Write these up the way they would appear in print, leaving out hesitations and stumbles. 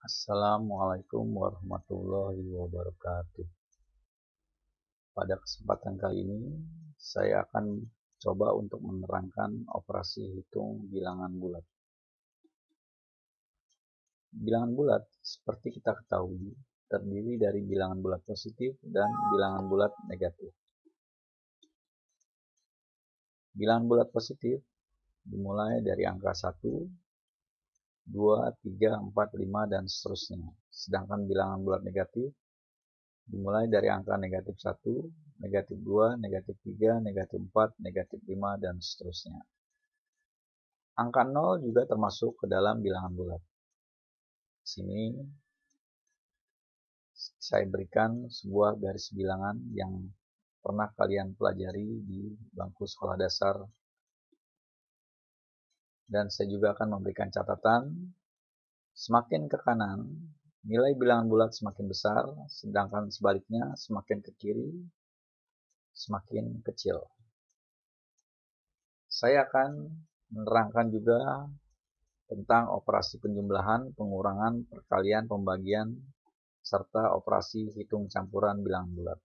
Assalamualaikum warahmatullahi wabarakatuh. Pada kesempatan kali ini, saya akan coba untuk menerangkan operasi hitung bilangan bulat. Bilangan bulat, seperti kita ketahui, terdiri dari bilangan bulat positif dan bilangan bulat negatif. Bilangan bulat positif dimulai dari angka 1, 2, 3, 4, 5, dan seterusnya. Sedangkan bilangan bulat negatif dimulai dari angka negatif 1, negatif 2, negatif 3, negatif 4, negatif 5, dan seterusnya. Angka 0 juga termasuk ke dalam bilangan bulat. Di sini saya berikan sebuah garis bilangan yang pernah kalian pelajari di bangku sekolah dasar. Dan saya juga akan memberikan catatan, semakin ke kanan, nilai bilangan bulat semakin besar, sedangkan sebaliknya semakin ke kiri, semakin kecil. Saya akan menerangkan juga tentang operasi penjumlahan, pengurangan, perkalian, pembagian, serta operasi hitung campuran bilangan bulat.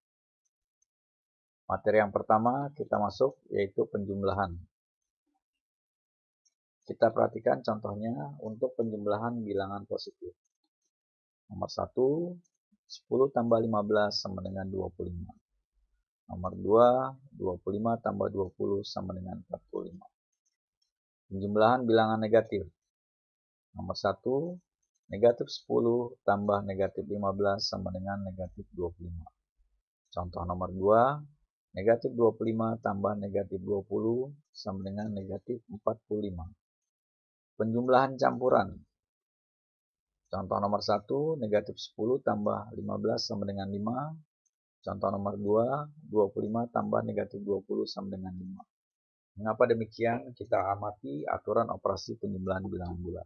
Materi yang pertama kita masuk yaitu penjumlahan. Kita perhatikan contohnya untuk penjumlahan bilangan positif. Nomor 1, 10 tambah 15 sama dengan 25. Nomor 2, 25 tambah 20 sama dengan 45. Penjumlahan bilangan negatif. Nomor 1, negatif 10 tambah negatif 15 sama dengan negatif 25. Contoh nomor 2, negatif 25 tambah negatif 20 sama dengan negatif 45. Penjumlahan campuran. Contoh nomor 1, negatif 10 tambah 15 sama dengan 5. Contoh nomor 2, 25 tambah negatif 20 sama dengan 5. Mengapa demikian? Kita amati aturan operasi penjumlahan bilangan bulat.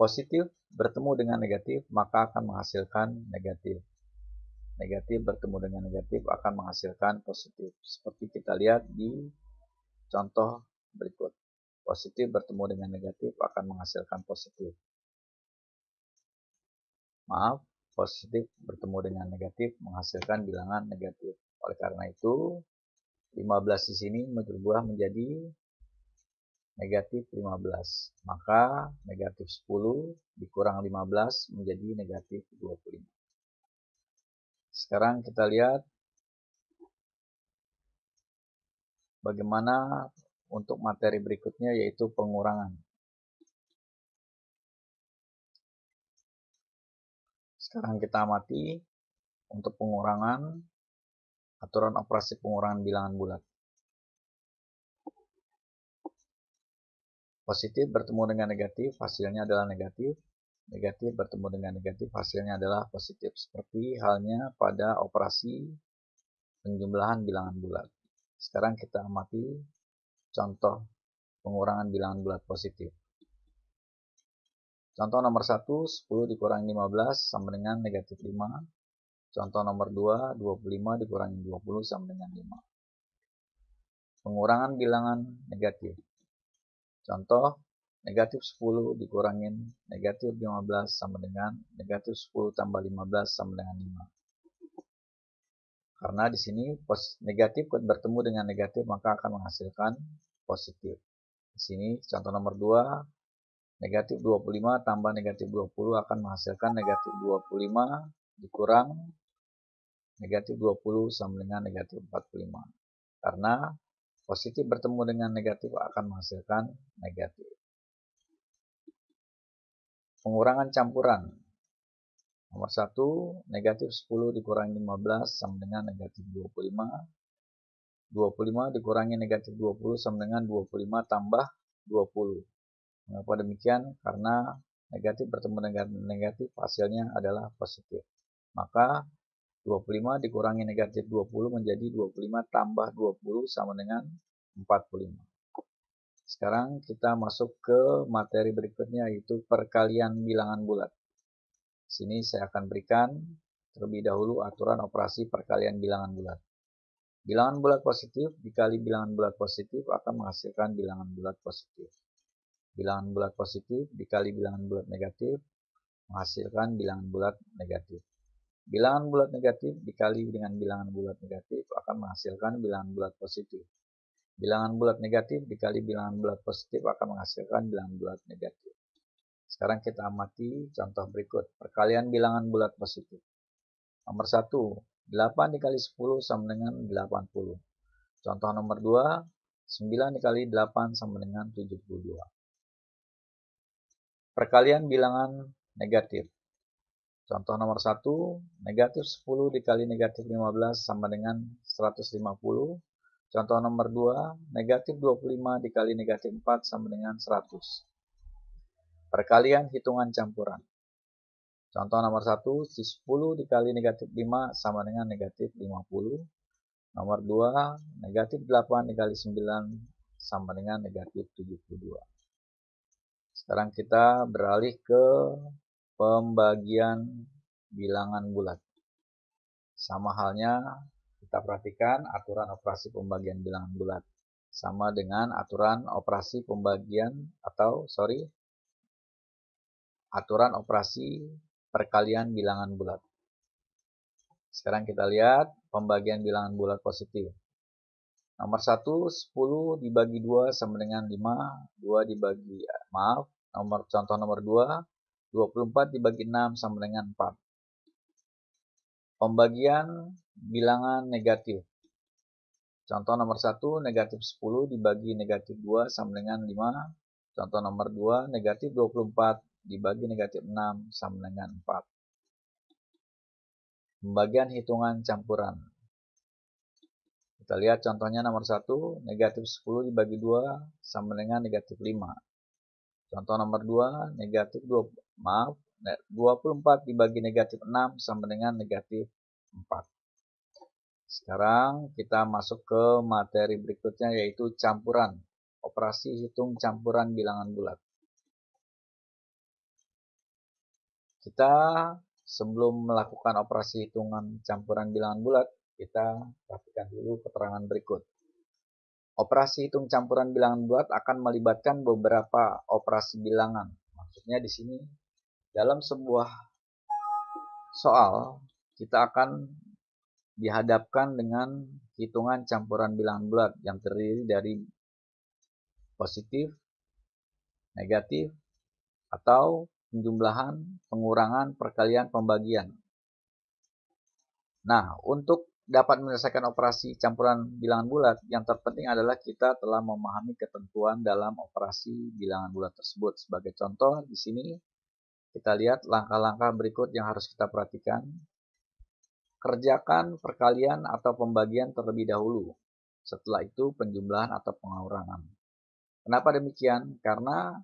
Positif bertemu dengan negatif, maka akan menghasilkan negatif. Negatif bertemu dengan negatif akan menghasilkan positif. Seperti kita lihat di contoh berikut. Positif bertemu dengan negatif akan menghasilkan positif. Maaf, positif bertemu dengan negatif menghasilkan bilangan negatif. Oleh karena itu, 15 di sini berubah menjadi negatif 15. Maka negatif 10 dikurang 15 menjadi negatif 25. Sekarang kita lihat bagaimana untuk materi berikutnya yaitu pengurangan. Sekarang kita amati untuk pengurangan aturan operasi pengurangan bilangan bulat. Positif bertemu dengan negatif, hasilnya adalah negatif. Negatif bertemu dengan negatif, hasilnya adalah positif. Seperti halnya pada operasi penjumlahan bilangan bulat. Sekarang kita amati contoh pengurangan bilangan bulat positif. Contoh nomor 1, 10 dikurangi 15 sama dengan negatif 5. Contoh nomor 2, 25 dikurangi 20 sama dengan 5. Pengurangan bilangan negatif. Contoh, negatif 10 dikurangin negatif 15 sama dengan negatif 10 tambah 15 sama dengan 5. Karena di sini negatif bertemu dengan negatif maka akan menghasilkan positif. Di sini contoh nomor 2, negatif 25 tambah negatif 20 akan menghasilkan negatif 25 dikurang negatif 20 sama dengan negatif 45. Karena positif bertemu dengan negatif akan menghasilkan negatif. Pengurangan campuran. Nomor 1, negatif 10 dikurangi 15 sama dengan negatif 25. 25 dikurangi negatif 20 sama dengan 25 tambah 20. Mengapa demikian? Karena negatif bertemu dengan negatif hasilnya adalah positif. Maka 25 dikurangi negatif 20 menjadi 25 tambah 20 sama dengan 45. Sekarang kita masuk ke materi berikutnya yaitu perkalian bilangan bulat. Di sini saya akan berikan terlebih dahulu aturan operasi perkalian bilangan bulat. Bilangan bulat positif dikali bilangan bulat positif akan menghasilkan bilangan bulat positif. bilangan bulat positif dikali bilangan bulat negatif menghasilkan bilangan bulat negatif. Bilangan bulat negatif dikali dengan bilangan bulat negatif akan menghasilkan bilangan bulat positif. Bilangan bulat negatif dikali bilangan bulat positif akan menghasilkan bilangan bulat negatif. Sekarang kita amati contoh berikut. Perkalian bilangan bulat positif. Nomor 1, 8 dikali 10 sama dengan 80. Contoh nomor 2, 9 dikali 8 sama dengan 72. Perkalian bilangan negatif. Contoh nomor 1, negatif 10 dikali negatif 15 sama dengan 150. Contoh nomor 2, negatif 25 dikali negatif 4 sama dengan 100. Perkalian hitungan campuran. Contoh nomor 1, 10 dikali negatif 5 sama dengan negatif 50. Nomor 2, negatif 8 dikali 9 sama dengan negatif 72. Sekarang kita beralih ke pembagian bilangan bulat. Sama halnya kita perhatikan aturan operasi pembagian bilangan bulat. Sama dengan aturan operasi pembagian aturan operasi perkalian bilangan bulat. Sekarang kita lihat pembagian bilangan bulat positif. Nomor 1, 10 dibagi 2 sama dengan 5. Contoh nomor 2, 24 dibagi 6 sama dengan 4. Pembagian bilangan negatif. Contoh nomor 1, negatif 10 dibagi negatif 2 sama dengan 5. Contoh nomor 2, negatif 24 dibagi negatif 6 sama dengan 4. Pembagian hitungan campuran. Kita lihat contohnya nomor 1, negatif 10 dibagi 2 sama dengan negatif 5. Contoh nomor 2, 24 dibagi negatif 6 sama dengan negatif 4. Sekarang kita masuk ke materi berikutnya yaitu campuran. Operasi hitung campuran bilangan bulat. Kita sebelum melakukan operasi hitungan campuran bilangan bulat, kita perhatikan dulu keterangan berikut. Operasi hitung campuran bilangan bulat akan melibatkan beberapa operasi bilangan. Maksudnya di sini dalam sebuah soal kita akan dihadapkan dengan hitungan campuran bilangan bulat yang terdiri dari positif, negatif, atau penjumlahan, pengurangan, perkalian, pembagian. Nah, untuk dapat menyelesaikan operasi campuran bilangan bulat, yang terpenting adalah kita telah memahami ketentuan dalam operasi bilangan bulat tersebut. Sebagai contoh, di sini kita lihat langkah-langkah berikut yang harus kita perhatikan. Kerjakan perkalian atau pembagian terlebih dahulu. Setelah itu penjumlahan atau pengurangan. Kenapa demikian? Karena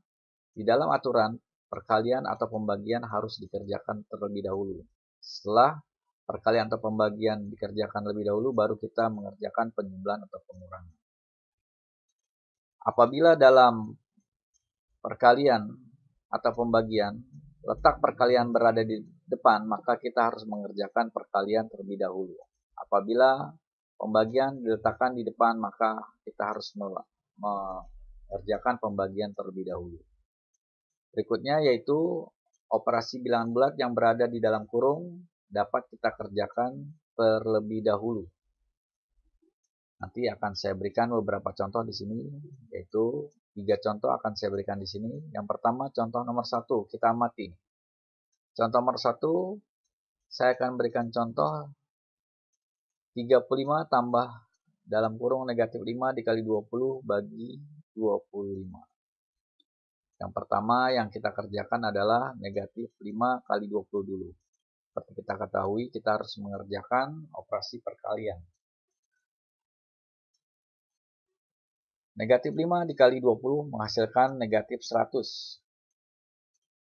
di dalam aturan, perkalian atau pembagian harus dikerjakan terlebih dahulu. Setelah perkalian atau pembagian dikerjakan lebih dahulu, baru kita mengerjakan penjumlahan atau pengurangan. Apabila dalam perkalian atau pembagian, letak perkalian berada di depan, maka kita harus mengerjakan perkalian terlebih dahulu. Apabila pembagian diletakkan di depan, maka kita harus mengerjakan pembagian terlebih dahulu. Berikutnya yaitu operasi bilangan bulat yang berada di dalam kurung dapat kita kerjakan terlebih dahulu. Nanti akan saya berikan beberapa contoh di sini, yaitu 3 contoh akan saya berikan di sini. Yang pertama contoh nomor 1, kita amati. Contoh nomor 1, saya akan berikan contoh 35 tambah dalam kurung negatif 5 dikali 20 bagi 25. Yang pertama yang kita kerjakan adalah negatif 5 kali 20 dulu. Seperti kita ketahui, kita harus mengerjakan operasi perkalian. Negatif 5 dikali 20 menghasilkan negatif 100.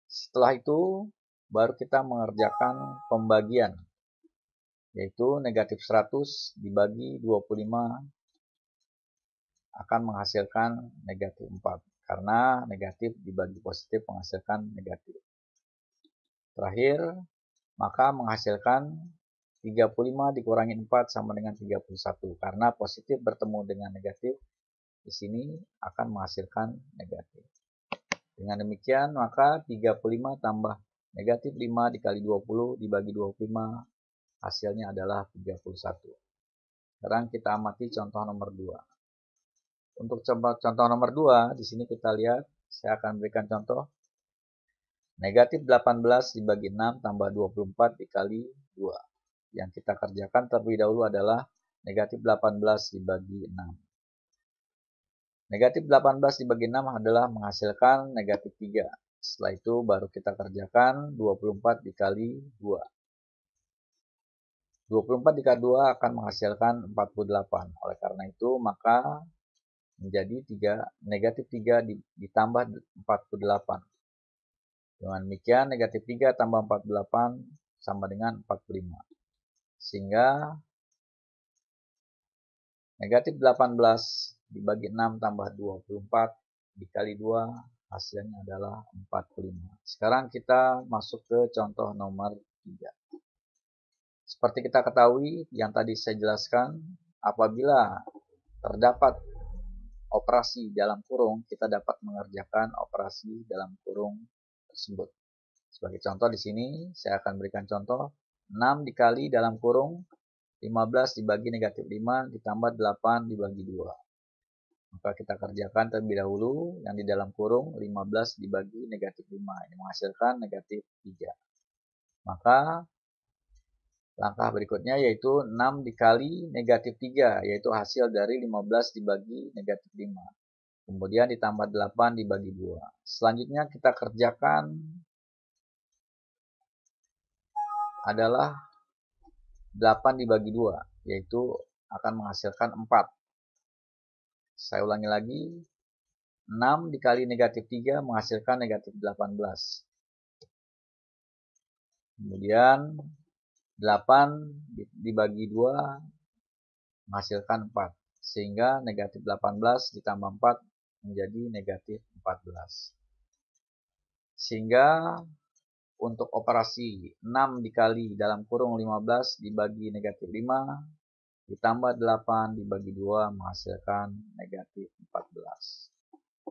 Setelah itu, baru kita mengerjakan pembagian. Yaitu negatif 100 dibagi 25 akan menghasilkan negatif 4. Karena negatif dibagi positif menghasilkan negatif. Terakhir, maka menghasilkan 35 dikurangi 4 sama dengan 31. Karena positif bertemu dengan negatif, di sini akan menghasilkan negatif. Dengan demikian, maka 35 tambah negatif 5 dikali 20 dibagi 25, hasilnya adalah 31. Sekarang kita amati contoh nomor 2. Untuk contoh nomor 2, di sini kita lihat, saya akan berikan contoh. Negatif 18 dibagi 6 tambah 24 dikali 2. Yang kita kerjakan terlebih dahulu adalah negatif 18 dibagi 6. Negatif 18 dibagi 6 adalah menghasilkan negatif 3. Setelah itu baru kita kerjakan 24 dikali 2. 24 dikali 2 akan menghasilkan 48. Oleh karena itu, maka menjadi negatif 3 ditambah 48. Dengan demikian, negatif 3 tambah 48 sama dengan 45. Sehingga negatif 18 dibagi 6 tambah 24 dikali 2, hasilnya adalah 45. Sekarang kita masuk ke contoh nomor 3. Seperti kita ketahui, yang tadi saya jelaskan, apabila terdapat operasi dalam kurung, kita dapat mengerjakan operasi dalam kurung tersebut. Sebagai contoh di sini, saya akan berikan contoh 6 dikali dalam kurung 15 dibagi negatif 5 ditambah 8 dibagi 2. Maka kita kerjakan terlebih dahulu yang di dalam kurung 15 dibagi negatif 5. Ini menghasilkan negatif 3. Maka langkah berikutnya yaitu 6 dikali negatif 3, yaitu hasil dari 15 dibagi negatif 5. Kemudian ditambah 8 dibagi 2. Selanjutnya kita kerjakan adalah 8 dibagi 2, yaitu akan menghasilkan 4. Saya ulangi lagi, 6 dikali negatif 3 menghasilkan negatif 18. Kemudian 8 dibagi 2 menghasilkan 4. Sehingga negatif 18 ditambah 4 menjadi negatif 14. Sehingga untuk operasi 6 dikali dalam kurung 15 dibagi negatif 5 ditambah 8 dibagi 2 menghasilkan negatif 14.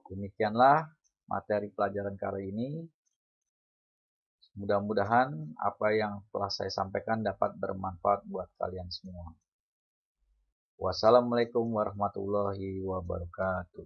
Demikianlah materi pelajaran kali ini. Mudah-mudahan apa yang telah saya sampaikan dapat bermanfaat buat kalian semua. Wassalamualaikum warahmatullahi wabarakatuh.